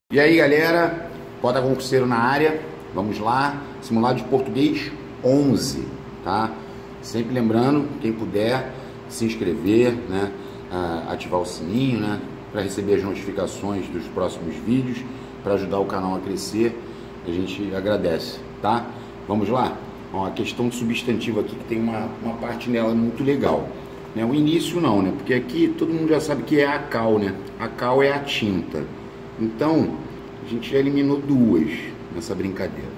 E aí galera, Porta Concurseiro na área, vamos lá, simulado de português 11, tá? Sempre lembrando, quem puder se inscrever, né, ativar o sininho, né, para receber as notificações dos próximos vídeos, para ajudar o canal a crescer, a gente agradece, tá? Vamos lá? Ó, a questão de substantivo aqui, que tem uma parte nela muito legal, né? O início não, né, porque aqui todo mundo já sabe que é a cal, né? A cal é a tinta. Então, a gente já eliminou duas nessa brincadeira.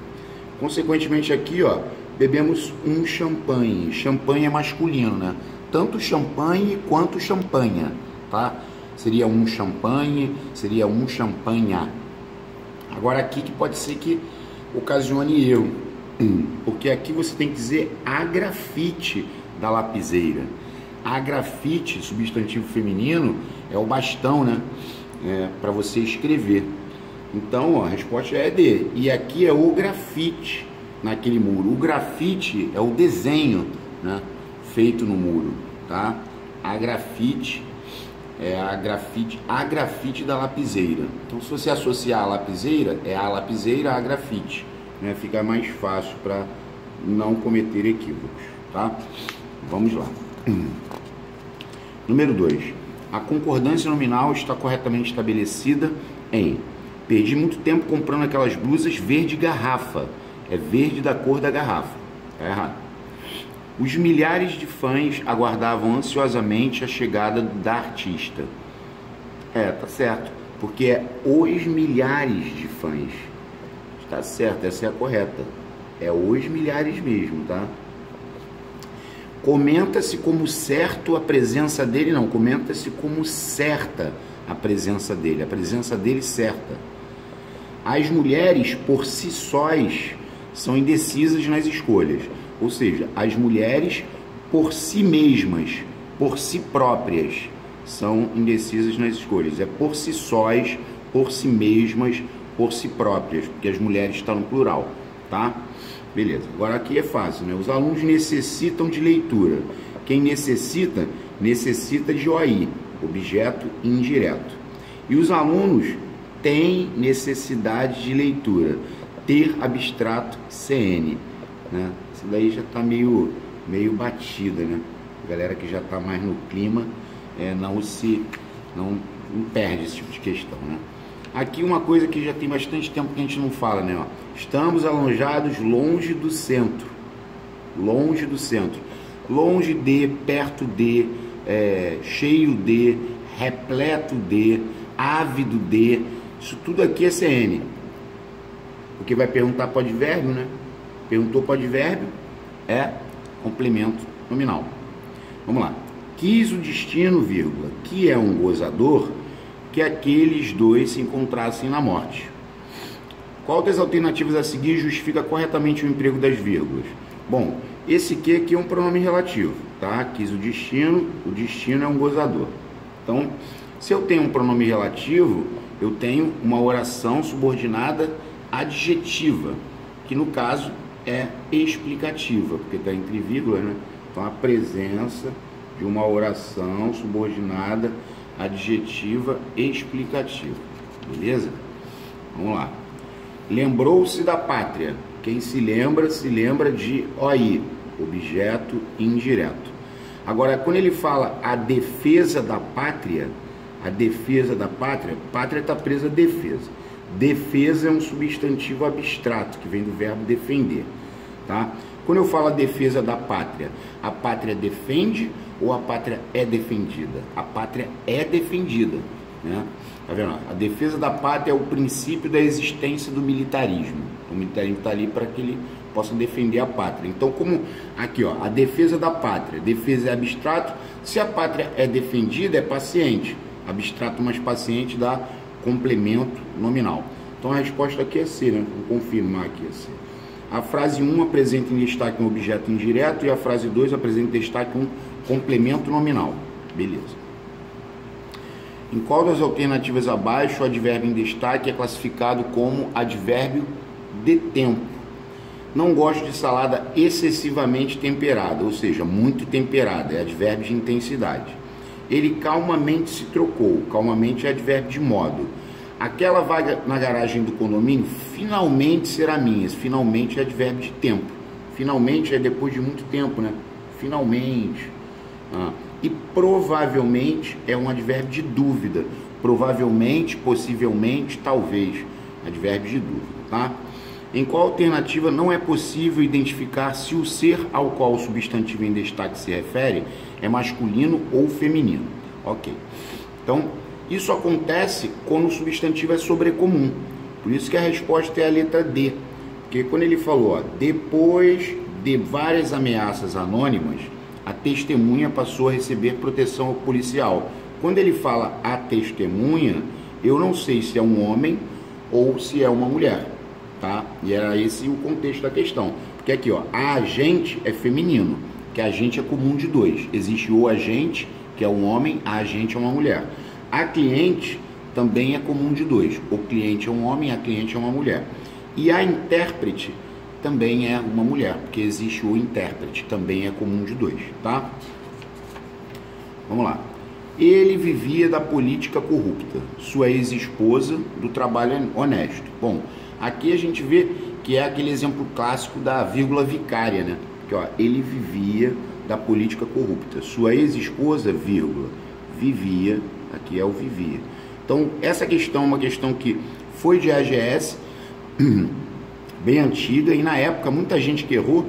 Consequentemente aqui, ó, bebemos um champanhe. Champanhe é masculino, né? Tanto champanhe quanto champanha, tá? Seria um champanhe, seria um champanha. Agora aqui que pode ser que ocasione erro, porque aqui você tem que dizer a grafite da lapiseira. A grafite, substantivo feminino, é o bastão, né? Para você escrever. Então, ó, a resposta é D. E aqui é o grafite naquele muro. O grafite é o desenho, né, feito no muro, tá? A grafite é a grafite da lapiseira. Então, se você associar a lapiseira, é a lapiseira a grafite, né? Fica mais fácil para não cometer equívocos, tá? Vamos lá. Número 2. A concordância nominal está corretamente estabelecida em: perdi muito tempo comprando aquelas blusas verde garrafa. É verde da cor da garrafa. Tá errado. Os milhares de fãs aguardavam ansiosamente a chegada da artista. Tá certo. Porque é os milhares de fãs. Tá certo, essa é a correta. É os milhares mesmo, tá? Comenta-se como certo a presença dele, não, comenta-se como certa a presença dele certa. As mulheres por si sós são indecisas nas escolhas, ou seja, as mulheres por si mesmas, por si próprias, são indecisas nas escolhas. É por si sós, por si mesmas, por si próprias, porque as mulheres estão no plural, tá? Beleza, agora aqui é fácil, né? Os alunos necessitam de leitura. Quem necessita, necessita de OI, objeto indireto. E os alunos têm necessidade de leitura, ter abstrato CN, né? Isso daí já está meio batida, né? A galera que já está mais no clima não perde esse tipo de questão, né? Aqui uma coisa que já tem bastante tempo que a gente não fala, né? Ó, estamos alojados longe do centro. Longe do centro. Longe de, perto de, cheio de, repleto de, ávido de. Isso tudo aqui é CN. Porque vai perguntar podvérbio, né? Perguntou podvérbio, é complemento nominal. Vamos lá. Quis o destino, vírgula, que é um gozador, que aqueles dois se encontrassem na morte. Qual das alternativas a seguir justifica corretamente o emprego das vírgulas? Bom, esse que aqui é um pronome relativo, tá? Quis o destino é um gozador. Então, se eu tenho um pronome relativo, eu tenho uma oração subordinada adjetiva, que no caso é explicativa, porque está entre vírgulas, né? Então, a presença de uma oração subordinada adjetiva explicativa, beleza? Vamos lá. Lembrou-se da pátria. Quem se lembra de OI, objeto indireto. Agora, quando ele fala a defesa da pátria, pátria está presa a defesa. Defesa é um substantivo abstrato, que vem do verbo defender, tá? Quando eu falo a defesa da pátria, a pátria defende ou a pátria é defendida? A pátria é defendida, né? Tá vendo? A defesa da pátria é o princípio da existência do militarismo. O militarismo está ali para que ele possa defender a pátria. Então, como aqui, ó, a defesa da pátria, defesa é abstrato, se a pátria é defendida, é paciente. Abstrato mais paciente dá complemento nominal. Então, a resposta aqui é C, né? Vou confirmar aqui é C. A frase 1 apresenta em destaque um objeto indireto e a frase 2 apresenta em destaque um complemento nominal. Beleza. Em qual das alternativas abaixo o advérbio em destaque é classificado como advérbio de tempo? Não gosto de salada excessivamente temperada, ou seja, muito temperada, é advérbio de intensidade. Ele calmamente se trocou, calmamente é advérbio de modo. Aquela vaga na garagem do condomínio finalmente será minha. Esse finalmente é advérbio de tempo. Finalmente é depois de muito tempo, né? Finalmente. E provavelmente é um advérbio de dúvida. Provavelmente, possivelmente, talvez. Advérbio de dúvida, tá? Em qual alternativa não é possível identificar se o ser ao qual o substantivo em destaque se refere é masculino ou feminino? Ok. Então, isso acontece quando o substantivo é sobrecomum. Por isso que a resposta é a letra D. Porque quando ele falou, ó, depois de várias ameaças anônimas, a testemunha passou a receber proteção policial. Quando ele fala a testemunha, eu não sei se é um homem ou se é uma mulher, tá? E era esse o contexto da questão. Porque aqui, ó, a agente é feminino, que a agente é comum de dois. Existe o agente, que é um homem, a agente é uma mulher. A cliente também é comum de dois. O cliente é um homem, a cliente é uma mulher. E a intérprete também é uma mulher, porque existe o intérprete, também é comum de dois, tá? Vamos lá. Ele vivia da política corrupta, sua ex-esposa do trabalho honesto. Bom, aqui a gente vê que é aquele exemplo clássico da vírgula vicária, né? Que, ó, ele vivia da política corrupta, sua ex-esposa, vírgula, vivia, aqui é o vivia. Então, essa questão é uma questão que foi de AGS, bem antiga, e na época muita gente que errou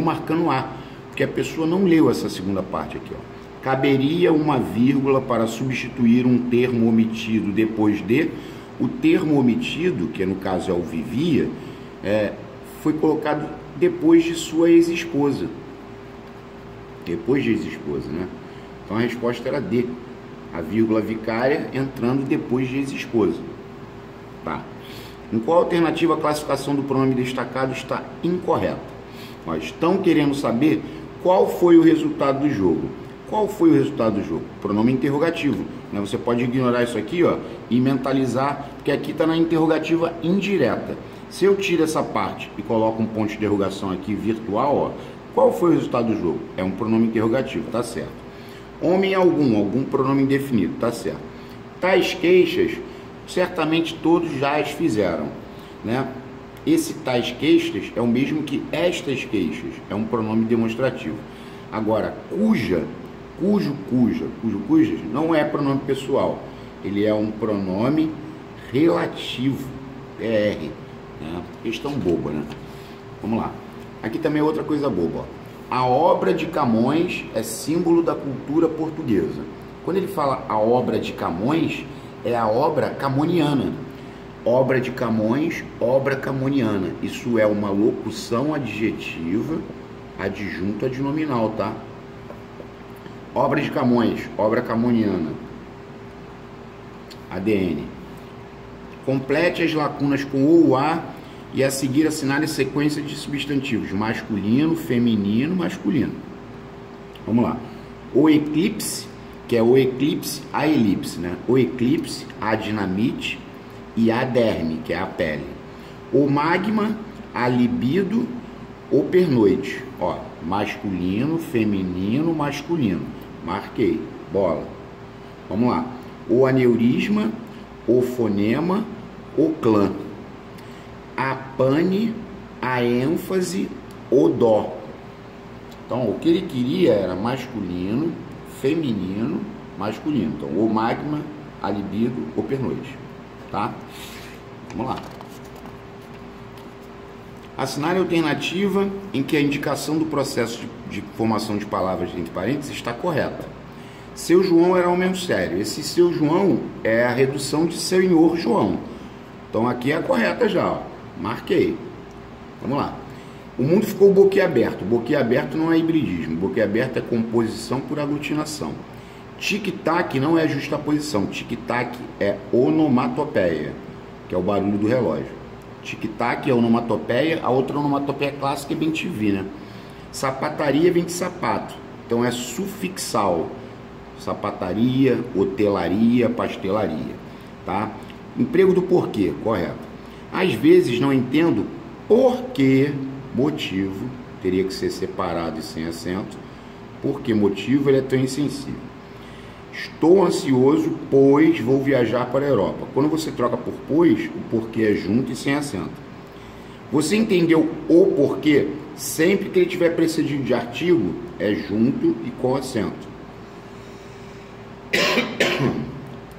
marcando A, porque a pessoa não leu essa segunda parte aqui, ó. Caberia uma vírgula para substituir um termo omitido depois de. O termo omitido, que no caso é o vivia, foi colocado depois de sua ex-esposa. Depois de ex-esposa, né? Então a resposta era D. A vírgula vicária entrando depois de ex-esposa. Tá. Em qual alternativa a classificação do pronome destacado está incorreta? Nós estamos querendo saber qual foi o resultado do jogo. Qual foi o resultado do jogo? Pronome interrogativo, né? Você pode ignorar isso aqui, ó, e mentalizar, porque aqui está na interrogativa indireta. Se eu tiro essa parte e coloco um ponto de interrogação aqui virtual, ó, qual foi o resultado do jogo? É um pronome interrogativo, tá certo. Homem algum pronome indefinido, tá certo. Tais queixas, certamente todos já as fizeram, né? Esse tais queixas é o mesmo que estas queixas, é um pronome demonstrativo. Agora, cuja não é pronome pessoal, ele é um pronome relativo, PR, né? Questão boba, né? Vamos lá. Aqui também é outra coisa boba, ó. A obra de Camões é símbolo da cultura portuguesa. Quando ele fala a obra de Camões, é a obra camoniana. Obra de Camões, obra camoniana. Isso é uma locução adjetiva adjunto adnominal, tá? Obra de Camões, obra camoniana. ADN. Complete as lacunas com o ou a e a seguir assinale a sequência de substantivos masculino, feminino, masculino. Vamos lá. O eclipse, que é o eclipse, a elipse, né? O eclipse, a dinamite e a derme, que é a pele. O magma, a libido, o pernoite. Ó, masculino, feminino, masculino. Marquei. Bola. Vamos lá. O aneurisma, o fonema, o clã. A pane, a ênfase, o dó. Então, o que ele queria era masculino, feminino, masculino. Então, o magma, a libido, o pernoite. Tá? Vamos lá. Assinale a alternativa em que a indicação do processo de formação de palavras entre parênteses está correta. Seu João era homem sério. Esse seu João é a redução de senhor João. Então, aqui é a correta já, ó. Marquei. Vamos lá. O mundo ficou boquiaberto. Boquiaberto não é hibridismo. Boquiaberto é composição por aglutinação. Tic-tac não é justaposição. Tic-tac é onomatopeia, que é o barulho do relógio. Tic-tac é onomatopeia. A outra onomatopeia clássica é bem-te-vi, né? Sapataria vem de sapato. Então é sufixal. Sapataria, hotelaria, pastelaria. Tá? Emprego do porquê, correto. Às vezes não entendo por que motivo, teria que ser separado e sem acento, por que motivo ele é tão insensível. Estou ansioso, pois vou viajar para a Europa. Quando você troca por pois, o porquê é junto e sem acento. Você entendeu o porquê? Sempre que ele tiver precedido de artigo, é junto e com acento.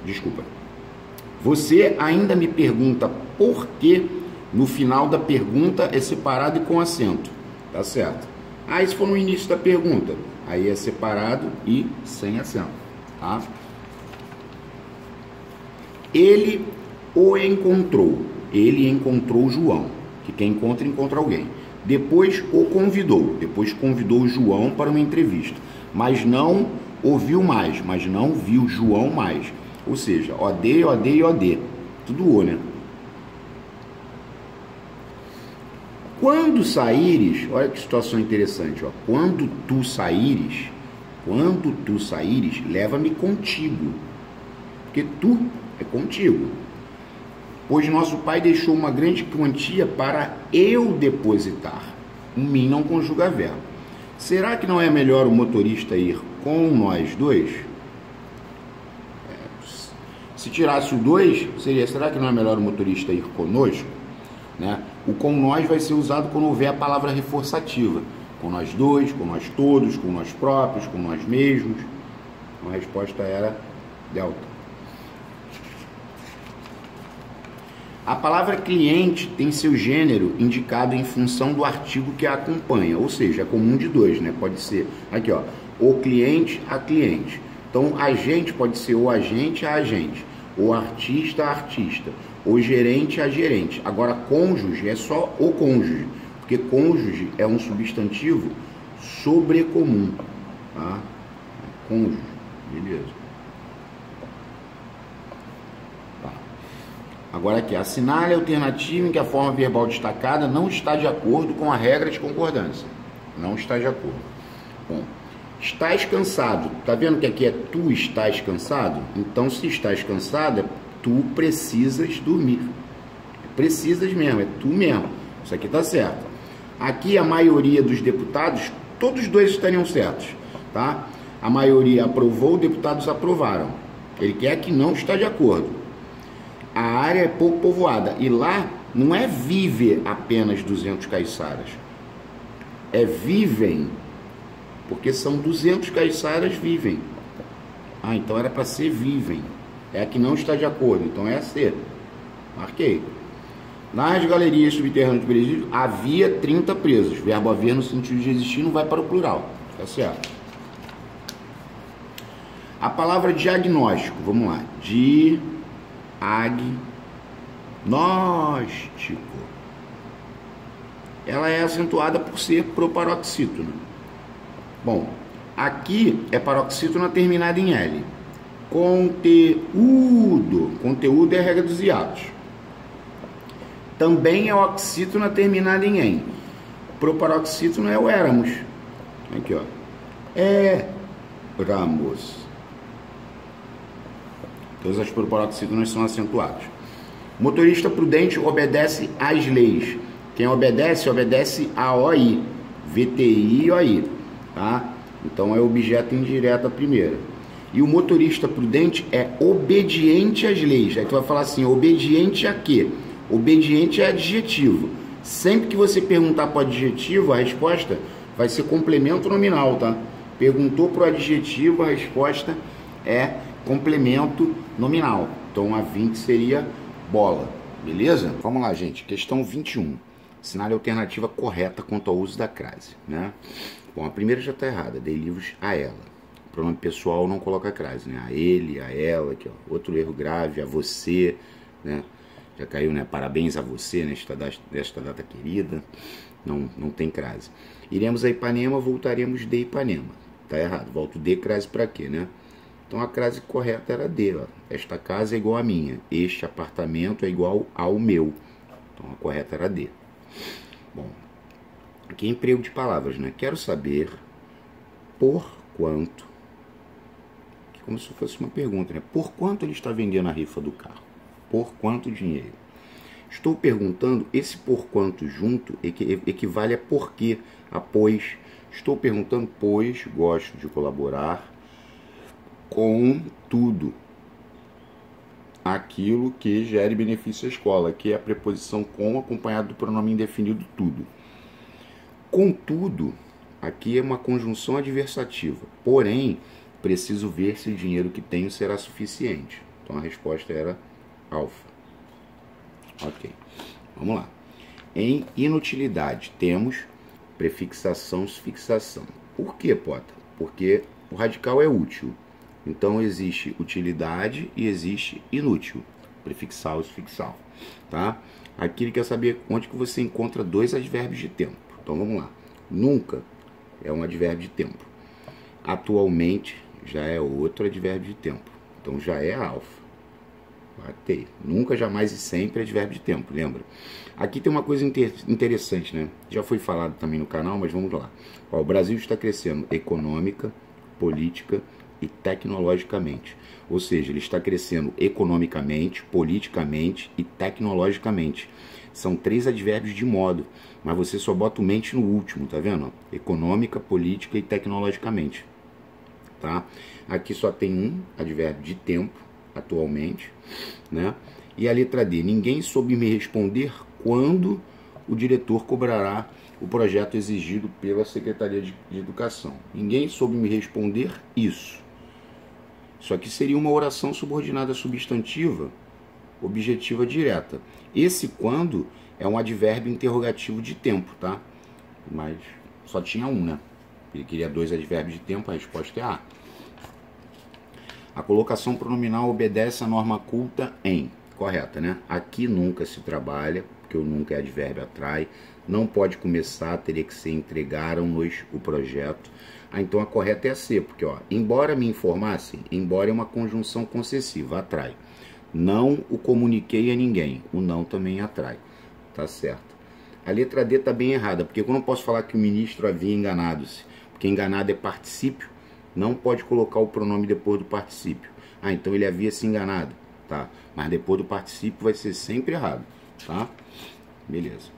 Desculpa. Você ainda me pergunta por que no final da pergunta é separado e com acento. Tá certo. Aí se for no início da pergunta, aí é separado e sem acento. Tá? Ele o encontrou. Ele encontrou João. Que quem encontra, encontra alguém. Depois o convidou. Depois convidou João para uma entrevista. Mas não ouviu mais. Mas não viu João mais. Ou seja, OD, OD e OD. Tudo O, né? Quando saíres, olha que situação interessante, ó. Quando tu saíres, leva-me contigo. Porque tu é contigo. Pois nosso pai deixou uma grande quantia para eu depositar. Em mim não conjuga verbo. Será que não é melhor o motorista ir com nós dois? Se tirasse o 2, seria, será que não é melhor o motorista ir conosco? Né? O com nós vai ser usado quando houver a palavra reforçativa. Com nós dois, com nós todos, com nós próprios, com nós mesmos. Então a resposta era delta. A palavra cliente tem seu gênero indicado em função do artigo que a acompanha, ou seja, é comum de dois, né? Pode ser, aqui ó, o cliente, a cliente. Então, agente pode ser o agente, a agente, o artista, a artista, o gerente, a gerente. Agora, cônjuge é só o cônjuge, porque cônjuge é um substantivo sobrecomum, tá? Cônjuge, beleza. Agora aqui, assinale a alternativa em que a forma verbal destacada não está de acordo com a regra de concordância. Não está de acordo. Bom, estás cansado. Tá vendo que aqui é tu estás cansado? Então, se estás cansado, tu precisas dormir. Precisas mesmo, é tu mesmo. Isso aqui tá certo. Aqui a maioria dos deputados, todos os dois estariam certos, tá? A maioria aprovou, os deputados aprovaram. Ele quer que não está de acordo. A área é pouco povoada. E lá não é vive apenas 200 caiçaras. É vivem. Porque são 200 caiçaras vivem. Ah, então era para ser vivem. É a que não está de acordo. Então é a ser. Marquei. Nas galerias subterrâneas do presídio havia 30 presos. Verbo haver no sentido de existir não vai para o plural. Tá certo. A palavra diagnóstico. Vamos lá. Agnóstico. Ela é acentuada por ser proparoxítono. Bom, aqui é paroxítona terminada em L. Conteúdo. Conteúdo é a regra dos hiatos. Também é oxítona terminada em em. Proparoxítono é o éramos. Aqui, ó. Éramos. Todas as proparoxítonas são acentuadas. Motorista prudente obedece às leis. Quem obedece, obedece a OI. VTI e OI. Tá? Então é objeto indireto a primeira. E o motorista prudente é obediente às leis. Aí tu vai falar assim, obediente a quê? Obediente é adjetivo. Sempre que você perguntar para o adjetivo, a resposta vai ser complemento nominal, tá? Perguntou para o adjetivo, a resposta é complemento nominal. Então a 20 seria bola, beleza? Vamos lá, gente. Questão 21. Assinale a alternativa correta quanto ao uso da crase, né? Bom, a primeira já está errada. Dei livros a ela. O pronome pessoal não coloca crase, né? A ele, a ela, aqui, ó. Outro erro grave, a você, né? Já caiu, né? Parabéns a você nesta data querida. Não tem crase. Iremos a Ipanema, voltaremos de Ipanema. Tá errado. Volto de crase para quê, né? Então a crase correta era D, ó. Esta casa é igual à minha. Este apartamento é igual ao meu. Então a correta era D. Bom, aqui é emprego de palavras, né? Quero saber por quanto. Como se fosse uma pergunta, né? Por quanto ele está vendendo a rifa do carro? Por quanto dinheiro? Estou perguntando, esse por quanto junto equivale a porquê, a pois. Estou perguntando, pois gosto de colaborar com tudo aquilo que gere benefício à escola, que é a preposição com acompanhado do pronome indefinido tudo. Contudo, aqui é uma conjunção adversativa, porém, preciso ver se o dinheiro que tenho será suficiente. Então a resposta era alfa. Ok, vamos lá. Em inutilidade, temos prefixação, sufixação. Por que, Pota? Porque o radical é útil. Então existe utilidade e existe inútil, prefixal e sufixal, tá? Aqui ele quer saber onde que você encontra dois advérbios de tempo. Então vamos lá. Nunca é um advérbio de tempo. Atualmente já é outro advérbio de tempo. Então já é alfa. Batei. Nunca, jamais e sempre é advérbio de tempo, lembra? Aqui tem uma coisa interessante, né? Já foi falado também no canal, mas vamos lá. Ó, o Brasil está crescendo econômica, política e tecnologicamente. Ou seja, ele está crescendo economicamente, politicamente e tecnologicamente. São três advérbios de modo, mas você só bota o mente no último, tá vendo? Econômica, política e tecnologicamente. Tá? Aqui só tem um advérbio de tempo, atualmente, né? E a letra D, ninguém soube me responder quando o diretor cobrará o projeto exigido pela Secretaria de Educação. Ninguém soube me responder isso. Isso aqui seria uma oração subordinada substantiva, objetiva direta. Esse quando é um advérbio interrogativo de tempo, tá? Mas só tinha um, né? Ele queria dois advérbios de tempo, a resposta é A. A colocação pronominal obedece à norma culta em. Correta, né? Aqui nunca se trabalha, porque o nunca é advérbio atrai. Não pode começar, teria que ser entregaram-nos o projeto. Então a correta é a C, porque ó, embora me informassem, embora é uma conjunção concessiva, atrai. Não o comuniquei a ninguém, o não também atrai. Tá certo. A letra D tá bem errada, porque eu não posso falar que o ministro havia enganado-se, porque enganado é particípio, não pode colocar o pronome depois do particípio. Ah, então ele havia se enganado, tá? Mas depois do particípio vai ser sempre errado, tá? Beleza.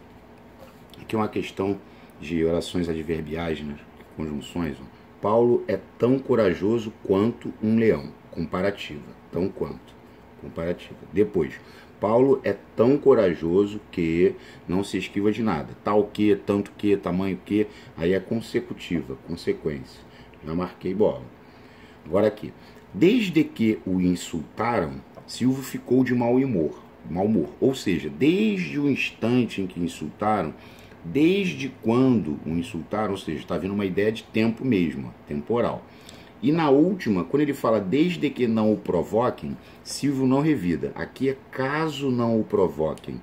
Aqui é uma questão de orações adverbiais, né? Conjunções. Ó. Paulo é tão corajoso quanto um leão. Comparativa. Tão quanto. Comparativa. Depois. Paulo é tão corajoso que não se esquiva de nada. Tal que, tanto que, tamanho que. Aí é consecutiva. Consequência. Já marquei bola. Agora aqui. Desde que o insultaram, Silvio ficou de mau humor. Ou seja, desde o instante em que insultaram, desde quando o insultaram, ou seja, está vindo uma ideia de tempo mesmo, temporal. E na última, quando ele fala desde que não o provoquem, Silvio não revida. Aqui é caso não o provoquem.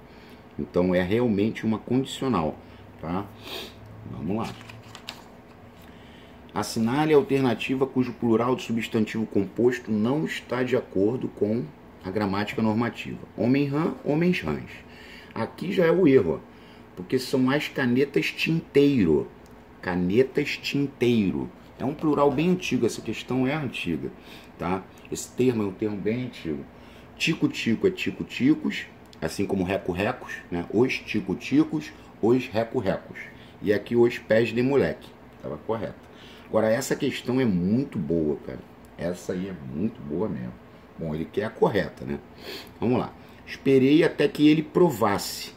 Então é realmente uma condicional, tá? Vamos lá. Assinale a alternativa cujo plural do substantivo composto não está de acordo com a gramática normativa. Homem-rã, homens-rãs. Aqui já é o erro, ó, porque são as canetas tinteiro. Canetas tinteiro. É um plural bem antigo, essa questão é antiga, tá? Esse termo é um termo bem antigo. Tico-tico é tico-ticos, assim como reco-recos, né? Os tico-ticos, os reco-recos. E aqui os pés de moleque. Estava correto. Agora, essa questão é muito boa, cara. Essa aí é muito boa mesmo. Bom, ele quer a correta, né? Vamos lá. Esperei até que ele provasse.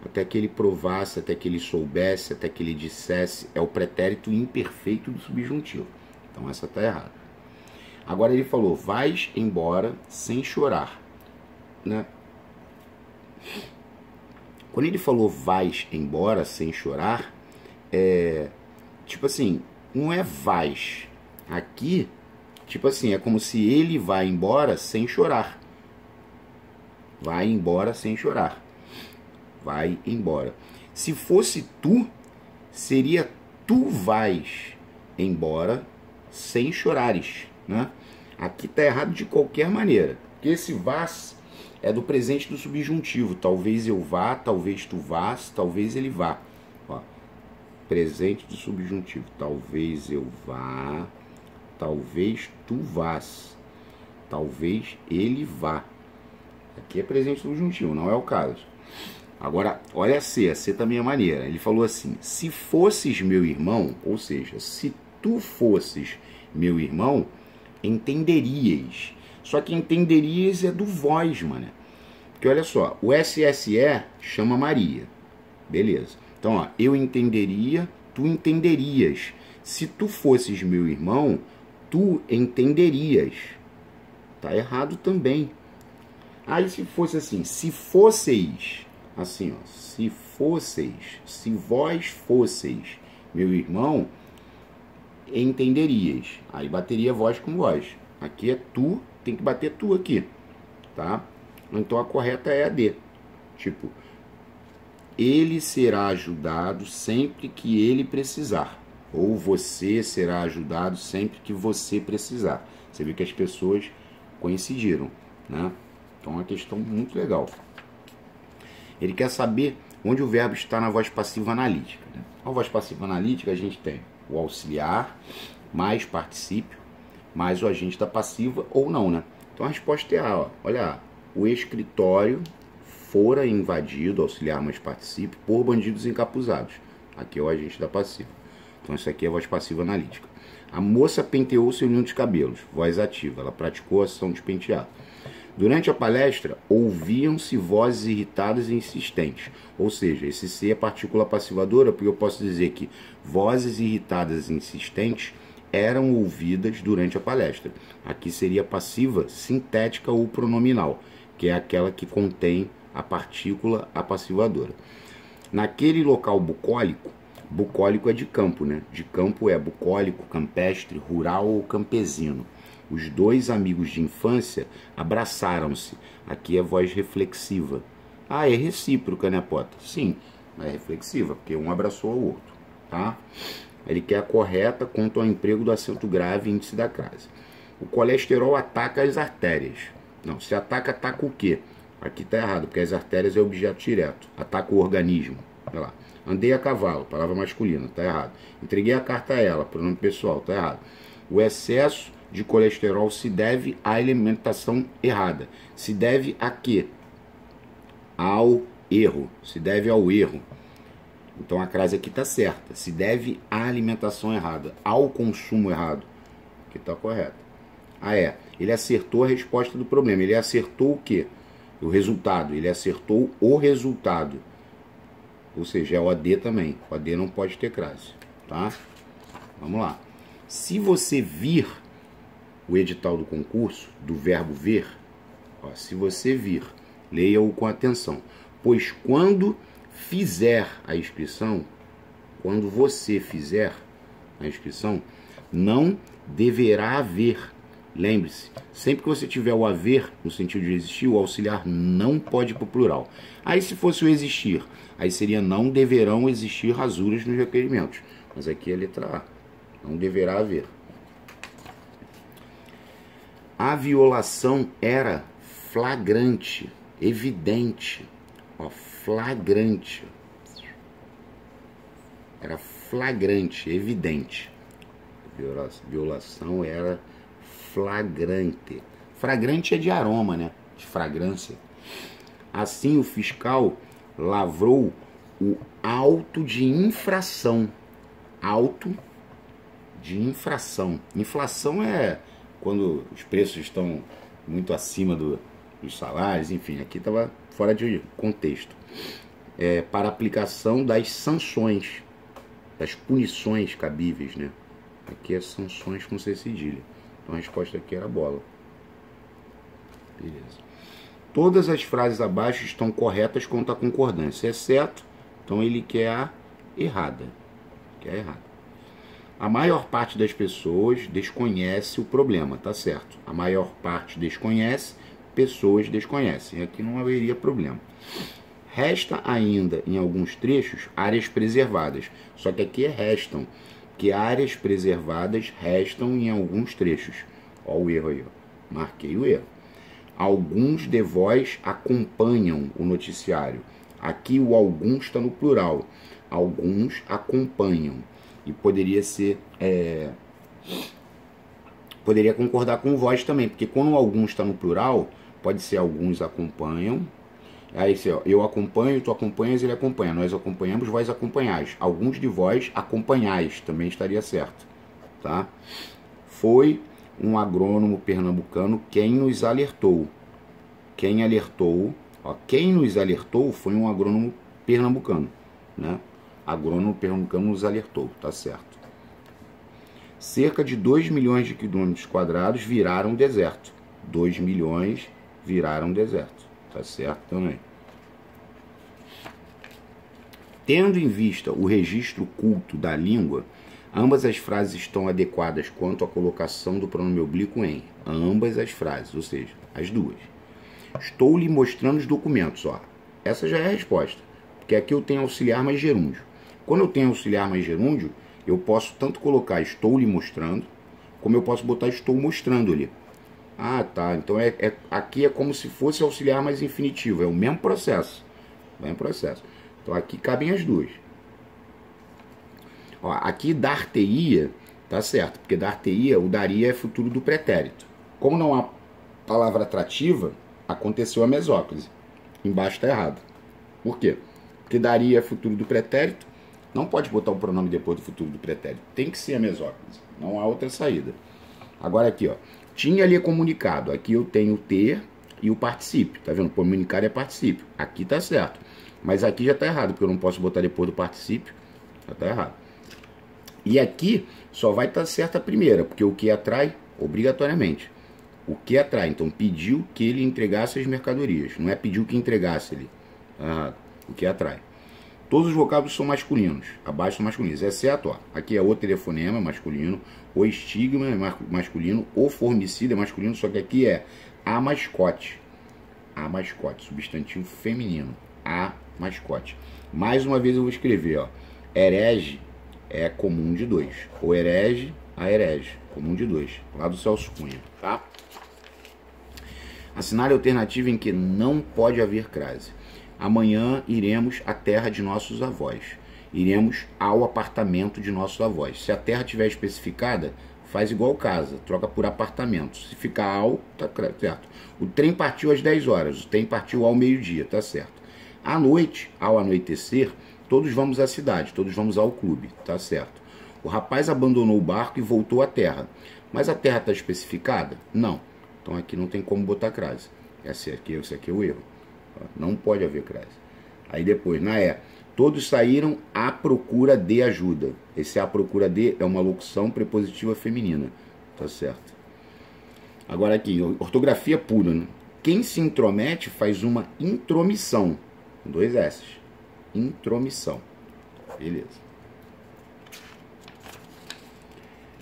Até que ele provasse, até que ele soubesse, até que ele dissesse. É o pretérito imperfeito do subjuntivo. Então, essa tá errada. Agora, ele falou, vais embora sem chorar. Né? Quando ele falou vais embora sem chorar, tipo assim, não é vais. Aqui, tipo assim, é como se ele vai embora sem chorar. Vai embora sem chorar. Vai embora. Se fosse tu, seria tu vais embora sem chorares, né? Aqui tá errado de qualquer maneira. Porque esse vás é do presente do subjuntivo. Talvez eu vá, talvez tu vás, talvez ele vá. Ó, presente do subjuntivo. Talvez eu vá, talvez tu vás, talvez ele vá. Aqui é presente do subjuntivo, não é o caso. Agora, olha a C também é maneira. Ele falou assim, se fosses meu irmão, ou seja, se tu fosses meu irmão, Entenderias. Só que entenderias é do vós, mano. Porque olha só, o SSE chama Maria. Beleza. Então, ó, eu entenderia, tu entenderias. Se tu fosses meu irmão, tu entenderias. Tá errado também. Aí se fosse assim, se fosseis, assim, ó, se fosseis, se vós fosseis meu irmão, entenderias. Aí bateria voz com voz. Aqui é tu, tem que bater tu aqui, tá? Então a correta é a D. Tipo, ele será ajudado sempre que ele precisar. Ou você será ajudado sempre que você precisar. Você vê que as pessoas coincidiram, né? Então é uma questão muito legal. Ele quer saber onde o verbo está na voz passiva analítica, né? Na voz passiva analítica a gente tem o auxiliar, mais particípio, mais o agente da passiva ou não, né? Então a resposta é A, ó. Olha A. O escritório fora invadido, auxiliar mais particípio, por bandidos encapuzados. Aqui é o agente da passiva. Então isso aqui é a voz passiva analítica. A moça penteou seu ninho de cabelos, voz ativa. Ela praticou a ação de pentear. Durante a palestra, ouviam-se vozes irritadas e insistentes. Ou seja, esse C é partícula passivadora, porque eu posso dizer que vozes irritadas e insistentes eram ouvidas durante a palestra. Aqui seria passiva sintética ou pronominal, que é aquela que contém a partícula apassivadora. Naquele local bucólico, bucólico é de campo, né? De campo é bucólico, campestre, rural ou campesino. Os dois amigos de infância abraçaram-se. Aqui é voz reflexiva. Ah, é recíproca, né, Pota? Sim, é reflexiva, porque um abraçou ao outro, tá? Ele quer a correta quanto ao emprego do acento grave e índice da crase. O colesterol ataca as artérias. Não, se ataca, ataca o quê? Aqui tá errado, porque as artérias é objeto direto. Ataca o organismo. Olha lá. Andei a cavalo, palavra masculina, tá errado. Entreguei a carta a ela, pronome pessoal, tá errado. O excesso de colesterol se deve à alimentação errada. Se deve a quê? Ao erro. Se deve ao erro. Então a crase aqui está certa. Se deve à alimentação errada, ao consumo errado. Que está correto. Ah, é. Ele acertou a resposta do problema. Ele acertou o quê? O resultado. Ele acertou o resultado. Ou seja, é o AD também. O AD não pode ter crase. Tá? Vamos lá. Se você vir o edital do concurso, do verbo ver, ó, se você vir, leia-o com atenção. Pois quando fizer a inscrição, quando você fizer a inscrição, não deverá haver. Lembre-se, sempre que você tiver o haver, no sentido de existir, o auxiliar não pode ir para o plural. Aí se fosse o existir, aí seria não deverão existir rasuras nos requerimentos. Mas aqui é a letra A, não deverá haver. A violação era flagrante, evidente. Ó, flagrante. Era flagrante, evidente. Violação era flagrante. Flagrante é de aroma, né? De fragrância. Assim, o fiscal lavrou o auto de infração. Auto de infração. Inflação é quando os preços estão muito acima dos salários, enfim, aqui estava fora de contexto. Para aplicação das sanções, das punições cabíveis, né? Aqui é sanções com C cedilha. Então a resposta aqui era bola. Beleza. Todas as frases abaixo estão corretas quanto à concordância, exceto, então ele quer a errada. Quer a errada. A maior parte das pessoas desconhece o problema, tá certo? A maior parte desconhece, pessoas desconhecem. Aqui não haveria problema. Resta ainda, em alguns trechos, áreas preservadas. Só que aqui é restam, que áreas preservadas restam em alguns trechos. Olha o erro aí, ó. Marquei o erro. Alguns de vós acompanham o noticiário. Aqui o alguns está no plural. Alguns acompanham. E poderia ser... poderia concordar com vós também, porque quando alguns está no plural, pode ser alguns acompanham. Aí, ó, eu acompanho, tu acompanhas, ele acompanha. Nós acompanhamos, vós acompanhais. Alguns de vós acompanhais, também estaria certo. Tá? Foi um agrônomo pernambucano quem nos alertou. Quem nos alertou foi um agrônomo pernambucano, né? Agrônomo pernambucano nos alertou, tá certo. Cerca de 2 milhões de quilômetros quadrados viraram deserto. 2 milhões viraram deserto, tá certo também. Tendo em vista o registro culto da língua, ambas as frases estão adequadas quanto à colocação do pronome oblíquo em. Ambas as frases, ou seja, as duas. Estou lhe mostrando os documentos, ó. Essa já é a resposta, porque aqui eu tenho auxiliar mais gerúndio. Quando eu tenho auxiliar mais gerúndio, eu posso tanto colocar estou lhe mostrando, como eu posso botar estou mostrando ali. Ah, tá. Então aqui é como se fosse auxiliar mais infinitivo, é o mesmo processo. Então aqui cabem as duas. Ó, aqui dar-te-ia, tá certo, porque dar-te-ia, o daria é futuro do pretérito. Como não há palavra atrativa, aconteceu a mesóclise. Embaixo está errado. Por quê? Porque daria é futuro do pretérito, não pode botar o pronome depois do futuro do pretérito. Tem que ser a mesóclise. Não há outra saída. Agora aqui, ó. Tinha ali comunicado. Aqui eu tenho o ter e o particípio. Tá vendo? Comunicar é particípio. Aqui tá certo. Mas aqui já tá errado, porque eu não posso botar depois do particípio. Já tá errado. E aqui só vai estar certa a primeira, porque o que atrai, obrigatoriamente. O que atrai. Então, pediu que ele entregasse as mercadorias. Não é pediu que entregasse ele. O que atrai. Todos os vocábulos são masculinos. Abaixo são masculinos. Exceto, ó, aqui é o telefonema masculino, o estigma é masculino, o formicida é masculino, só que aqui é a mascote. A mascote, substantivo feminino. A mascote. Mais uma vez eu vou escrever, ó. Herege é comum de 2. O herege, a herege. Comum de 2. Lá do Celso Cunha, tá? Assinale a alternativa em que não pode haver crase. Amanhã iremos à terra de nossos avós. Iremos ao apartamento de nossos avós. Se a terra tiver especificada, faz igual casa, troca por apartamento. Se ficar ao, tá certo. O trem partiu às 10 horas, o trem partiu ao meio-dia, tá certo. À noite, ao anoitecer, todos vamos à cidade, todos vamos ao clube, tá certo. O rapaz abandonou o barco e voltou à terra. Mas a terra está especificada? Não. Então aqui não tem como botar crase. Esse aqui é o erro. Não pode haver crase. Aí depois, na todos saíram à procura de ajuda. Esse à procura de é uma locução prepositiva feminina. Tá certo. Agora aqui, ortografia pura, né? Quem se intromete faz uma intromissão. Com 2 S. Intromissão. Beleza.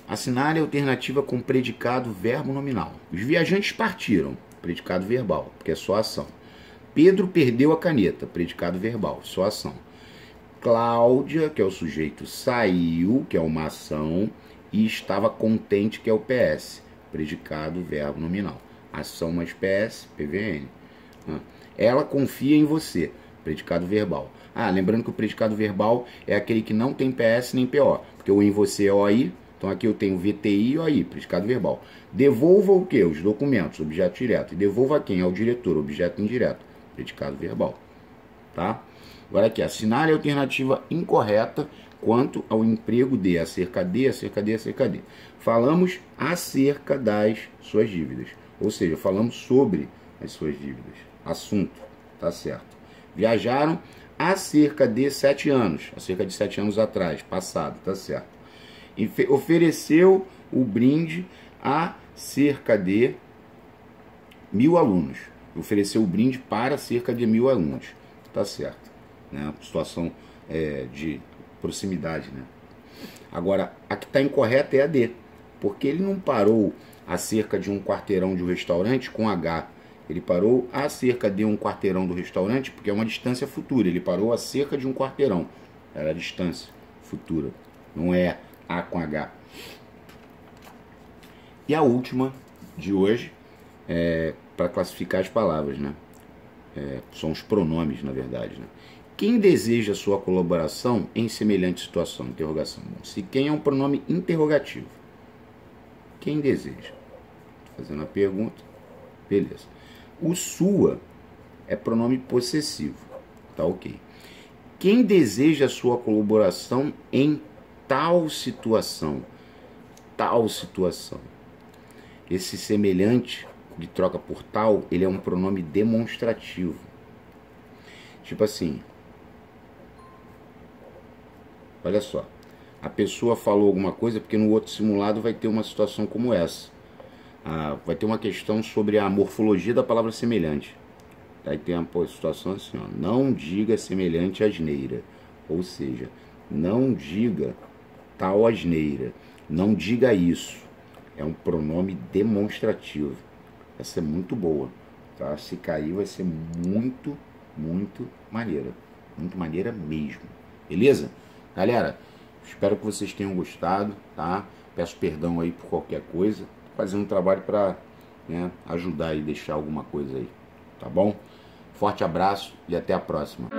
Assinale a alternativa com predicado verbo nominal. Os viajantes partiram. Predicado verbal, porque é só ação. Pedro perdeu a caneta, predicado verbal, só ação. Cláudia, que é o sujeito, saiu, que é uma ação, e estava contente, que é o PS, predicado verbo nominal. Ação mais PS, PVN. Ela confia em você, predicado verbal. Lembrando que o predicado verbal é aquele que não tem PS nem PO, porque o em você é OI, então aqui eu tenho VTI e OI, predicado verbal. Devolva o quê? Os documentos, objeto direto. E devolva a quem? Ao diretor, objeto indireto. Predicado verbal, tá? Agora aqui, assinale a alternativa incorreta quanto ao emprego de, acerca de. Falamos acerca das suas dívidas, ou seja, falamos sobre as suas dívidas. Assunto, tá certo. Viajaram há cerca de 7 anos, há cerca de 7 anos atrás, passado, tá certo. Ofereceu o brinde a cerca de 1.000 alunos. Ofereceu o brinde para cerca de 1.000 alunos. Tá certo. Né? Situação de proximidade. Né? Agora, a que está incorreta é a D. Porque ele não parou a cerca de um quarteirão de um restaurante com H. Ele parou a cerca de um quarteirão do restaurante porque é uma distância futura. Ele parou a cerca de um quarteirão. Era a distância futura. Não é A com H. E a última de hoje para classificar as palavras, né? São os pronomes, na verdade, né? Quem deseja sua colaboração em semelhante situação? Interrogação. Bom, se quem é um pronome interrogativo. Quem deseja? Estou fazendo a pergunta. Beleza. O sua é pronome possessivo. Tá ok. Quem deseja sua colaboração em tal situação? Tal situação. esse semelhante que troca por tal, ele é um pronome demonstrativo. Tipo assim, olha só, a pessoa falou alguma coisa porque no outro simulado vai ter uma situação como essa. Vai ter uma questão sobre a morfologia da palavra semelhante. Aí tem uma situação assim, ó, não diga semelhante asneira. Ou seja, não diga tal asneira. Não diga isso. É um pronome demonstrativo. Essa é muito boa, tá? Se cair vai ser muito, muito maneira. Muito maneira mesmo. Beleza? Galera, espero que vocês tenham gostado, tá? Peço perdão aí por qualquer coisa. Tô fazendo um trabalho para, né, ajudar e deixar alguma coisa aí, tá bom? Forte abraço e até a próxima.